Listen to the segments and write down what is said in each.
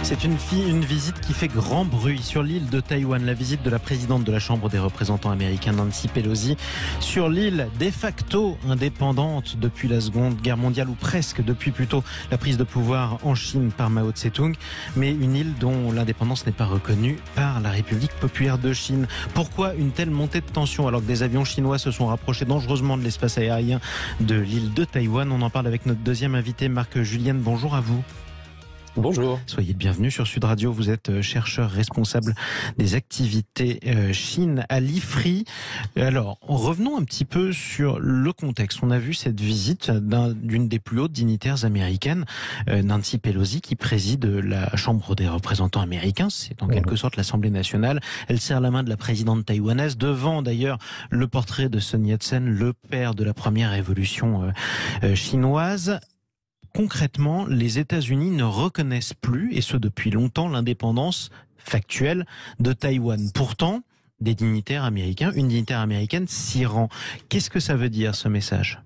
C'est une visite qui fait grand bruit sur l'île de Taïwan. La visite de la présidente de la Chambre des représentants américains, Nancy Pelosi, sur l'île de facto indépendante depuis la Seconde Guerre mondiale, ou presque depuis plutôt la prise de pouvoir en Chine par Mao Tse-tung, mais une île dont l'indépendance n'est pas reconnue par la République populaire de Chine. Pourquoi une telle montée de tension alors que des avions chinois se sont rapprochés dangereusement de l'espace aérien de l'île de Taïwan? On en parle avec notre deuxième invité, Marc Julienne. Bonjour à vous. Bonjour. Soyez le bienvenu sur Sud Radio. Vous êtes chercheur responsable des activités Chine à l'IFRI. Alors, revenons un petit peu sur le contexte. On a vu cette visite d'une des plus hautes dignitaires américaines, Nancy Pelosi, qui préside la Chambre des représentants américains. C'est en quelque sorte l'Assemblée nationale. Elle serre la main de la présidente taïwanaise, devant d'ailleurs le portrait de Sun Yat-sen, le père de la première révolution chinoise. Concrètement, les États-Unis ne reconnaissent plus, et ce depuis longtemps, l'indépendance factuelle de Taïwan. Pourtant, une dignitaire américaine s'y rend. Qu'est-ce que ça veut dire, ce message ?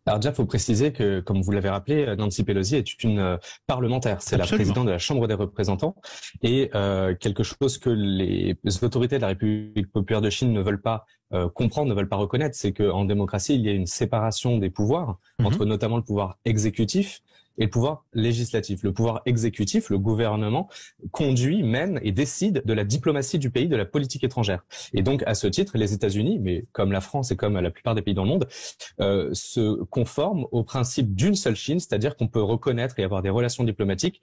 Alors déjà, il faut préciser que, comme vous l'avez rappelé, Nancy Pelosi est une parlementaire. C'est Absolument. la présidente de la Chambre des représentants. Et quelque chose que les autorités de la République populaire de Chine ne veulent pas comprendre, ne veulent pas reconnaître, c'est qu'en démocratie, il y a une séparation des pouvoirs, entre notamment le pouvoir exécutif et le pouvoir législatif. Le pouvoir exécutif, le gouvernement, conduit, mène et décide de la diplomatie du pays, de la politique étrangère. Et donc, à ce titre, les États-Unis, mais comme la France et comme la plupart des pays dans le monde, se conforment au principe d'une seule Chine, c'est-à-dire qu'on peut reconnaître et avoir des relations diplomatiques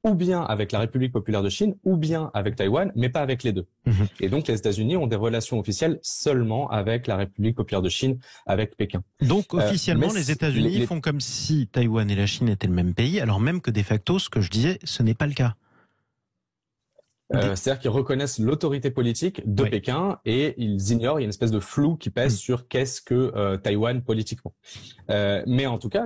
ou bien avec la République populaire de Chine, ou bien avec Taïwan, mais pas avec les deux. Et donc, les États-Unis ont des relations officielles seulement avec la République populaire de Chine, avec Pékin. Donc, officiellement, les États-Unis font comme si Taïwan et la Chine étaient le même pays, alors même que de facto, ce que je disais, ce n'est pas le cas. C'est-à-dire qu'ils reconnaissent l'autorité politique de Pékin et ils ignorent, il y a une espèce de flou qui pèse sur qu'est-ce que Taïwan politiquement. Mais en tout cas,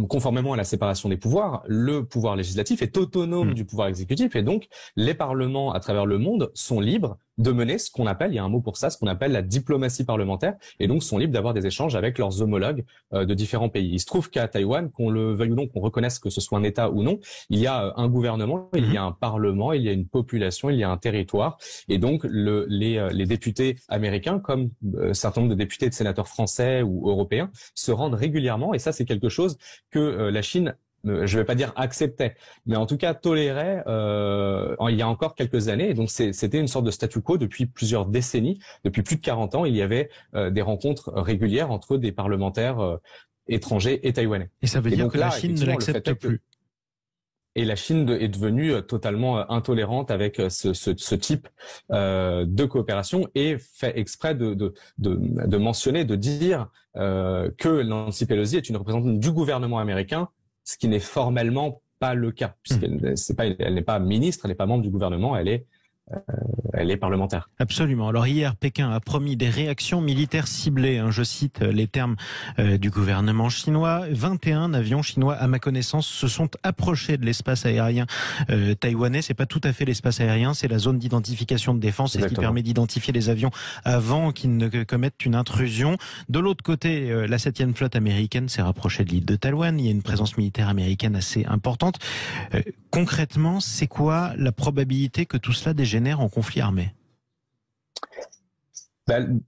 conformément à la séparation des pouvoirs, le pouvoir législatif est autonome du pouvoir exécutif et donc les parlements à travers le monde sont libres de mener ce qu'on appelle, il y a un mot pour ça, ce qu'on appelle la diplomatie parlementaire, et donc sont libres d'avoir des échanges avec leurs homologues de différents pays. Il se trouve qu'à Taïwan, qu'on le veuille ou non, qu'on reconnaisse que ce soit un État ou non, il y a un gouvernement, il y a un parlement, il y a une population, il y a un territoire, et donc les députés américains, comme un certain nombre de députés et de sénateurs français ou européens, se rendent régulièrement, et ça c'est quelque chose que la Chine, je vais pas dire acceptait, mais en tout cas tolérait il y a encore quelques années. Et donc c'était une sorte de statu quo depuis plusieurs décennies, depuis plus de 40 ans. Il y avait des rencontres régulières entre des parlementaires étrangers et taïwanais. Et ça veut dire que la Chine ne l'accepte plus. Et la Chine est devenue totalement intolérante avec ce type de coopération et fait exprès de mentionner, de dire que Nancy Pelosi est une représentante du gouvernement américain, ce qui n'est formellement pas le cas, puisqu'elle n'est pas ministre, elle n'est pas membre du gouvernement, elle est parlementaire. Absolument. Alors hier, Pékin a promis des réactions militaires ciblées. Je cite les termes du gouvernement chinois. 21 avions chinois, à ma connaissance, se sont approchés de l'espace aérien taïwanais. C'est pas tout à fait l'espace aérien, c'est la zone d'identification de défense. C'est ce qui permet d'identifier les avions avant qu'ils ne commettent une intrusion. De l'autre côté, la 7e flotte américaine s'est rapprochée de l'île de Taïwan. Il y a une présence militaire américaine assez importante. Concrètement, c'est quoi la probabilité que tout cela dégénère en conflit armé?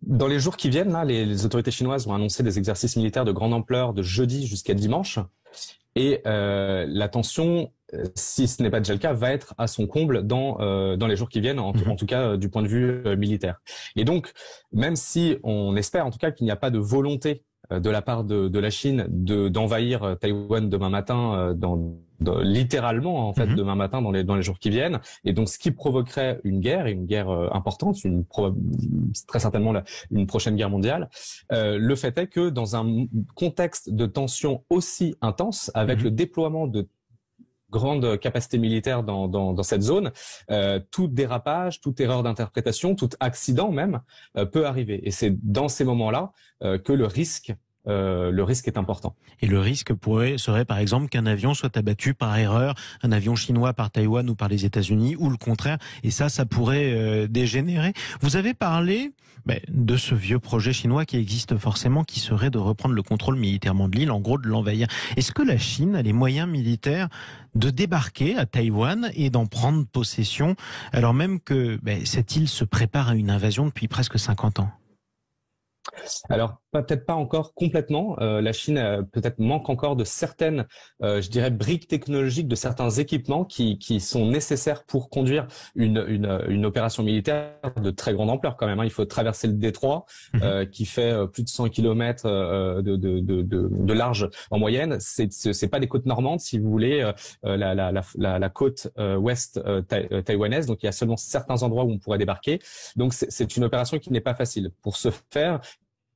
Dans les jours qui viennent, là, les autorités chinoises ont annoncé des exercices militaires de grande ampleur de jeudi jusqu'à dimanche. Et la tension, si ce n'est pas déjà le cas, va être à son comble dans les jours qui viennent, en tout cas du point de vue militaire. Et donc, même si on espère en tout cas qu'il n'y a pas de volonté de la part de la Chine d'envahir Taïwan demain matin, littéralement en fait demain matin dans les jours qui viennent, et donc ce qui provoquerait une guerre importante, très certainement une prochaine guerre mondiale. Le fait est que dans un contexte de tension aussi intense, avec le déploiement de grande capacité militaire dans cette zone, tout dérapage, toute erreur d'interprétation, tout accident même peut arriver. Et c'est dans ces moments-là que le risque le risque est important. Et le risque serait par exemple qu'un avion soit abattu par erreur, un avion chinois par Taïwan ou par les États-Unis, ou le contraire. Et ça pourrait dégénérer. Vous avez parlé de ce vieux projet chinois qui existe forcément, qui serait de reprendre le contrôle militairement de l'île, en gros de l'envahir. Est-ce que la Chine a les moyens militaires de débarquer à Taïwan et d'en prendre possession, alors même que cette île se prépare à une invasion depuis presque 50 ans? Alors, peut-être pas encore complètement. La Chine peut-être manque encore de certaines, je dirais, briques technologiques, de certains équipements qui sont nécessaires pour conduire une opération militaire de très grande ampleur quand même. Il faut traverser le détroit qui fait plus de 100 km de large en moyenne. C'est pas des côtes normandes, si vous voulez, la côte ouest taïwanaise. Donc, il y a seulement certains endroits où on pourrait débarquer. Donc, c'est une opération qui n'est pas facile. Pour ce faire,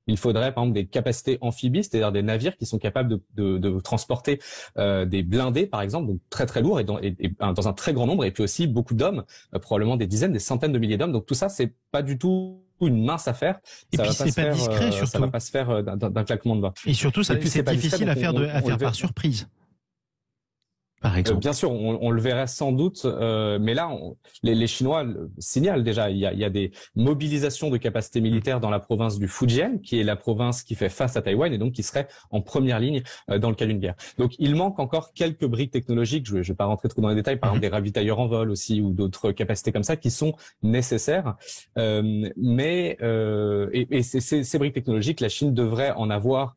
il faudrait par exemple des capacités amphibies, c'est-à-dire des navires qui sont capables de transporter des blindés par exemple, donc très très lourds et dans un très grand nombre, et puis aussi beaucoup d'hommes, probablement des dizaines, des centaines de milliers d'hommes. Donc tout ça, c'est pas du tout une mince affaire. Et puis c'est pas discret surtout. Ça va pas se faire d'un claquement de doigts. Et surtout, c'est difficile à faire par surprise. Par exemple. Bien sûr, on le verrait sans doute, mais là, les Chinois signalent déjà, il y a des mobilisations de capacités militaires dans la province du Fujian, qui est la province qui fait face à Taïwan et donc qui serait en première ligne dans le cas d'une guerre. Donc, il manque encore quelques briques technologiques, je vais pas rentrer trop dans les détails, par exemple des ravitailleurs en vol aussi ou d'autres capacités comme ça qui sont nécessaires, mais ces briques technologiques, la Chine devrait en avoir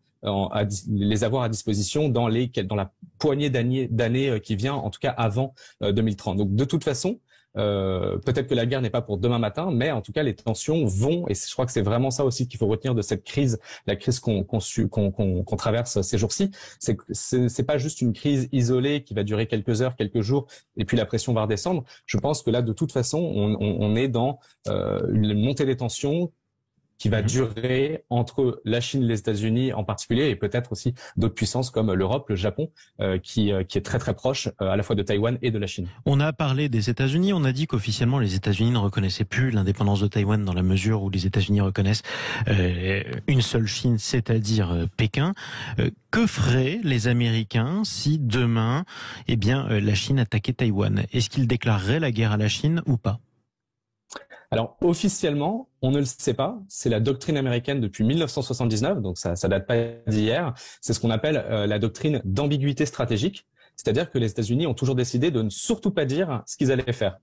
les avoir à disposition dans la poignée d'années qui vient, en tout cas avant 2030. Donc de toute façon, peut-être que la guerre n'est pas pour demain matin, mais en tout cas les tensions vont, et je crois que c'est vraiment ça aussi qu'il faut retenir de cette crise, la crise qu'on traverse ces jours-ci, c'est pas juste une crise isolée qui va durer quelques heures, quelques jours, et puis la pression va redescendre. Je pense que là, de toute façon, on est dans une montée des tensions qui va durer entre la Chine et les États-Unis en particulier, et peut-être aussi d'autres puissances comme l'Europe, le Japon, qui est très très proche à la fois de Taïwan et de la Chine. On a parlé des États-Unis, on a dit qu'officiellement les États-Unis ne reconnaissaient plus l'indépendance de Taïwan dans la mesure où les États-Unis reconnaissent une seule Chine, c'est-à-dire Pékin. Que feraient les Américains si demain, la Chine attaquait Taïwan? Est-ce qu'ils déclareraient la guerre à la Chine ou pas? Alors, officiellement, on ne le sait pas. C'est la doctrine américaine depuis 1979, donc ça date pas d'hier. C'est ce qu'on appelle la doctrine d'ambiguïté stratégique. C'est-à-dire que les États-Unis ont toujours décidé de ne surtout pas dire ce qu'ils allaient faire.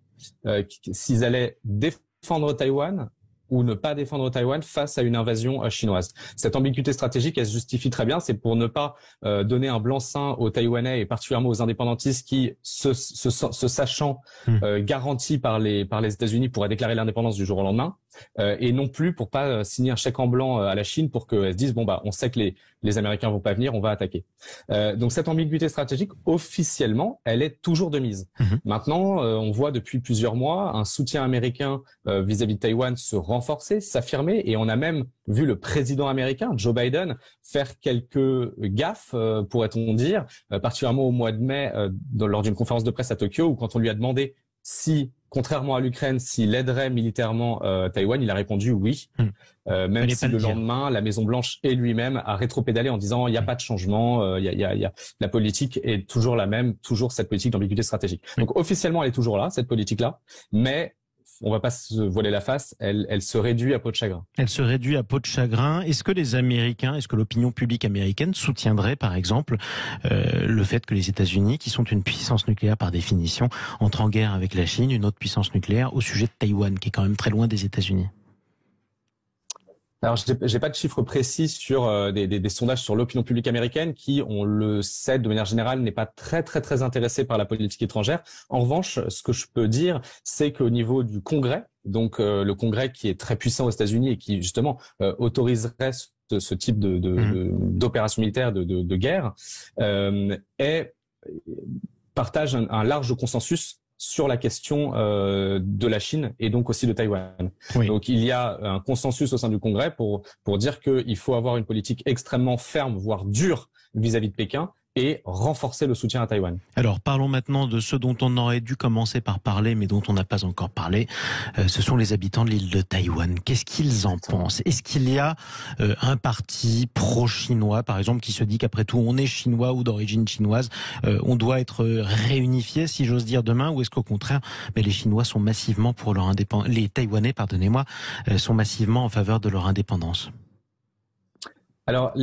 S'ils allaient défendre Taïwan ou ne pas défendre Taïwan face à une invasion chinoise. Cette ambiguïté stratégique, elle se justifie très bien. C'est pour ne pas donner un blanc-seing aux Taïwanais et particulièrement aux indépendantistes qui, se sachant garantis par les États-Unis, pourraient déclarer l'indépendance du jour au lendemain, et non plus pour pas signer un chèque en blanc à la Chine pour qu'elle se dise on sait que les Américains vont pas venir, on va attaquer. Donc cette ambiguïté stratégique, officiellement, elle est toujours de mise. Maintenant, on voit depuis plusieurs mois un soutien américain vis-à-vis de Taïwan se renforcer, s'affirmer, et on a même vu le président américain, Joe Biden, faire quelques gaffes, pourrait-on dire, particulièrement au mois de mai, lors d'une conférence de presse à Tokyo, où quand on lui a demandé si, contrairement à l'Ukraine, s'il aiderait militairement Taïwan, il a répondu oui, même si le lendemain, la Maison-Blanche et lui-même a rétropédalé en disant il n'y a pas de changement, la politique est toujours la même, toujours cette politique d'ambiguïté stratégique. Donc officiellement, elle est toujours là, cette politique-là, mais on va pas se voiler la face, elle se réduit à peau de chagrin. Elle se réduit à peau de chagrin. Est-ce que l'opinion publique américaine soutiendrait, par exemple, le fait que les États-Unis, qui sont une puissance nucléaire par définition, entrent en guerre avec la Chine, une autre puissance nucléaire, au sujet de Taïwan, qui est quand même très loin des États-Unis? Alors, j'ai pas de chiffres précis sur des sondages sur l'opinion publique américaine qui, on le sait de manière générale, n'est pas très très très intéressée par la politique étrangère. En revanche, ce que je peux dire, c'est qu'au niveau du Congrès, donc le Congrès qui est très puissant aux États-Unis et qui justement autoriserait ce type d'opération militaire de guerre, partage un large consensus sur la question de la Chine et donc aussi de Taïwan. Oui. Donc il y a un consensus au sein du Congrès pour dire qu'il faut avoir une politique extrêmement ferme, voire dure vis-à-vis de Pékin, et renforcer le soutien à Taïwan. Alors parlons maintenant de ceux dont on aurait dû commencer par parler, mais dont on n'a pas encore parlé. Ce sont les habitants de l'île de Taïwan. Qu'est-ce qu'ils en pensent? Est-ce qu'il y a un parti pro-chinois, par exemple, qui se dit qu'après tout, on est chinois ou d'origine chinoise, on doit être réunifié, si j'ose dire, demain, ou est-ce qu'au contraire, mais les Chinois sont massivement pour leur indépendance, les Taïwanais, pardonnez-moi, sont massivement en faveur de leur indépendance? Alors,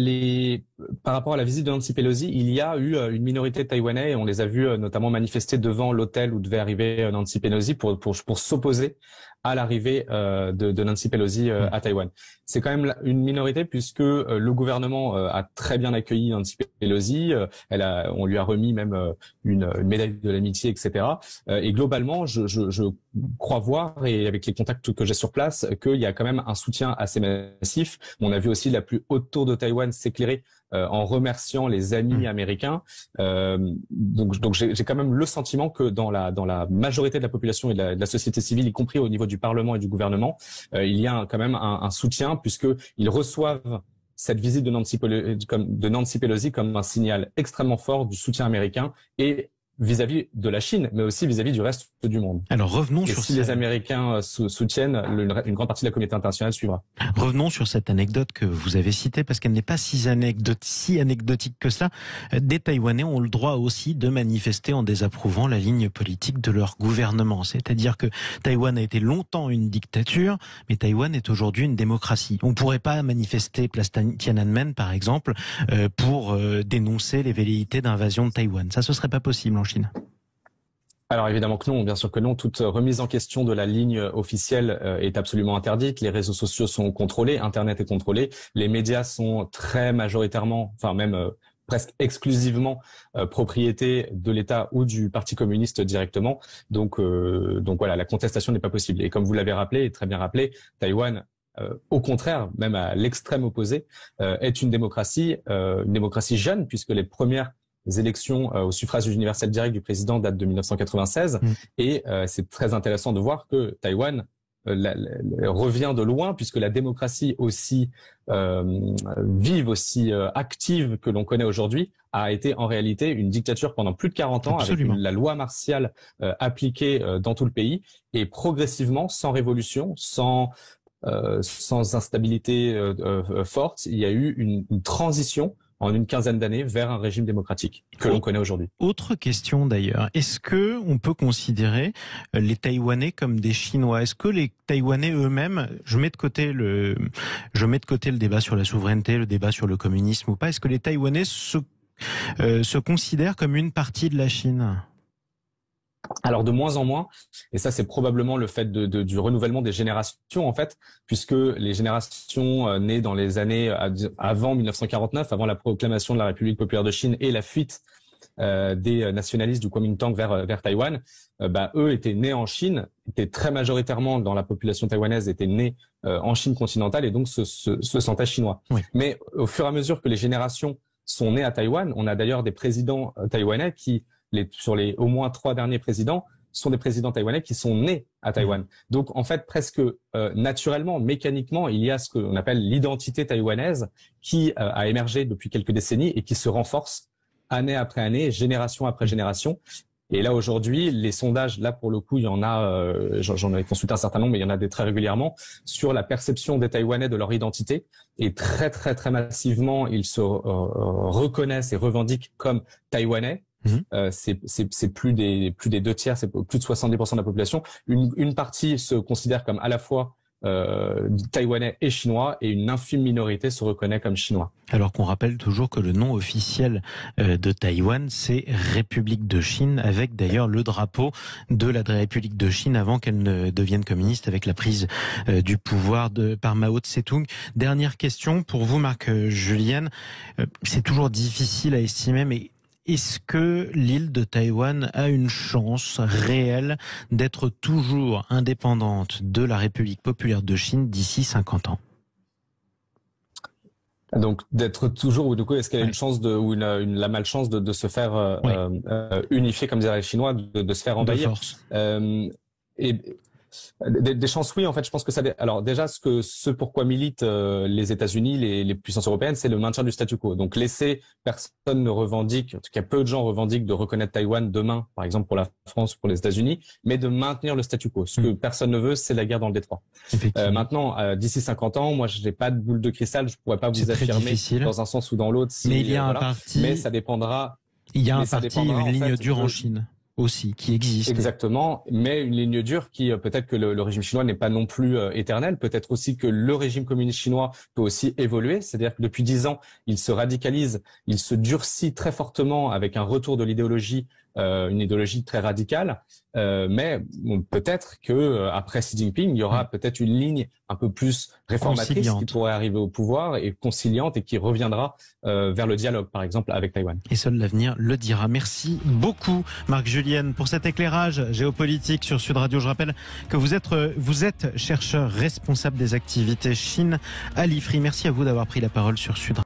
par rapport à la visite de Nancy Pelosi, il y a eu une minorité de Taïwanais, et on les a vus notamment manifester devant l'hôtel où devait arriver Nancy Pelosi pour s'opposer à l'arrivée de Nancy Pelosi à Taïwan. C'est quand même une minorité puisque le gouvernement a très bien accueilli Nancy Pelosi. On lui a remis même une médaille de l'amitié, etc. Et globalement, je crois voir, et avec les contacts que j'ai sur place, qu'il y a quand même un soutien assez massif. On a vu aussi la plus haute tour de Taïwan s'éclairer en remerciant les amis américains. Donc j'ai quand même le sentiment que dans la majorité de la population et de la société civile, y compris au niveau du Parlement et du gouvernement, il y a quand même un soutien, puisqu'ils reçoivent cette visite de Nancy Pelosi comme un signal extrêmement fort du soutien américain et vis-à-vis de la Chine, mais aussi vis-à-vis du reste du monde. Alors revenons sur si les Américains soutiennent, une grande partie de la communauté internationale suivra. Revenons sur cette anecdote que vous avez citée, parce qu'elle n'est pas si anecdotique que cela. Des Taïwanais ont le droit aussi de manifester en désapprouvant la ligne politique de leur gouvernement. C'est-à-dire que Taïwan a été longtemps une dictature, mais Taïwan est aujourd'hui une démocratie. On ne pourrait pas manifester place Tiananmen, par exemple, pour dénoncer les velléités d'invasion de Taïwan. Ça, ce serait pas possible en Chine. Alors évidemment que non, bien sûr que non. Toute remise en question de la ligne officielle est absolument interdite. Les réseaux sociaux sont contrôlés, Internet est contrôlé. Les médias sont très majoritairement, enfin même presque exclusivement propriété de l'État ou du Parti communiste directement. Donc voilà, la contestation n'est pas possible. Et comme vous l'avez rappelé, et très bien rappelé, Taïwan, au contraire, même à l'extrême opposé, est une démocratie jeune, puisque les premières élections au suffrage universel direct du président datent de 1996 et c'est très intéressant de voir que Taïwan revient de loin, puisque la démocratie aussi vive, aussi active que l'on connaît aujourd'hui a été en réalité une dictature pendant plus de 40 ans. Absolument. Avec la loi martiale appliquée dans tout le pays, et progressivement, sans révolution, sans instabilité forte, il y a eu une transition en une quinzaine d'années vers un régime démocratique que l'on connaît aujourd'hui. Autre question d'ailleurs, est-ce que on peut considérer les Taïwanais comme des Chinois? Est-ce que les Taïwanais eux-mêmes, je mets de côté le débat sur la souveraineté, le débat sur le communisme ou pas, est-ce que les Taïwanais se considèrent comme une partie de la Chine? Alors de moins en moins, et ça c'est probablement le fait du renouvellement des générations en fait, puisque les générations nées dans les années avant 1949, avant la proclamation de la République populaire de Chine et la fuite des nationalistes du Kuomintang vers Taïwan, eux étaient nés en Chine, étaient très majoritairement dans la population taïwanaise, étaient nés en Chine continentale et donc se sentaient chinois. Oui. Mais au fur et à mesure que les générations sont nées à Taïwan, on a d'ailleurs des présidents taïwanais qui sur les au moins 3 derniers présidents sont des présidents taïwanais qui sont nés à Taïwan. Donc en fait presque naturellement, mécaniquement, il y a ce qu'on appelle l'identité taïwanaise qui a émergé depuis quelques décennies et qui se renforce année après année, génération après génération. Et là aujourd'hui, les sondages, là pour le coup, il y en a, j'en ai consulté un certain nombre, mais il y en a des très régulièrement sur la perception des Taïwanais de leur identité. Et très très très massivement, ils se reconnaissent et revendiquent comme Taïwanais. C'est plus des 2/3, c'est plus de 70% de la population. Une partie se considère comme à la fois taïwanais et chinois, et une infime minorité se reconnaît comme chinois. Alors qu'on rappelle toujours que le nom officiel de Taïwan, c'est République de Chine, avec d'ailleurs le drapeau de la République de Chine avant qu'elle ne devienne communiste avec la prise du pouvoir par Mao Tse-tung. Dernière question pour vous, Marc Julienne. C'est toujours difficile à estimer, mais est-ce que l'île de Taïwan a une chance réelle d'être toujours indépendante de la République populaire de Chine d'ici 50 ans? Donc d'être toujours, ou du coup, est-ce qu'elle a une chance ou la malchance de se faire unifier, comme diraient les Chinois, de se faire envahir? De force. Des chances, oui. En fait, je pense que ça. Alors déjà, ce pourquoi militent les États-Unis, les puissances européennes, c'est le maintien du statu quo. Donc personne ne revendique, en tout cas peu de gens revendiquent de reconnaître Taïwan demain, par exemple pour la France ou pour les États-Unis, mais de maintenir le statu quo. Ce que personne ne veut, c'est la guerre dans le détroit. Maintenant, d'ici 50 ans, moi, je n'ai pas de boule de cristal, je pourrais pas vous affirmer dans un sens ou dans l'autre. Mais il y a un parti. Mais ça dépendra. Il y a un parti, une ligne dure en Chine aussi qui existe. Exactement, mais une ligne dure qui peut-être que le régime chinois n'est pas non plus éternel, peut-être aussi que le régime communiste chinois peut aussi évoluer, c'est-à-dire que depuis 10 ans, il se radicalise, il se durcit très fortement avec un retour de l'idéologie, une idéologie très radicale, mais peut-être que après Xi Jinping, il y aura peut-être une ligne un peu plus réformatrice qui pourrait arriver au pouvoir et conciliante et qui reviendra vers le dialogue, par exemple, avec Taïwan. Et seul l'avenir le dira. Merci beaucoup, Marc Julienne, pour cet éclairage géopolitique sur Sud Radio. Je rappelle que vous êtes chercheur responsable des activités Chine à l'IFRI. Merci à vous d'avoir pris la parole sur Sud Radio.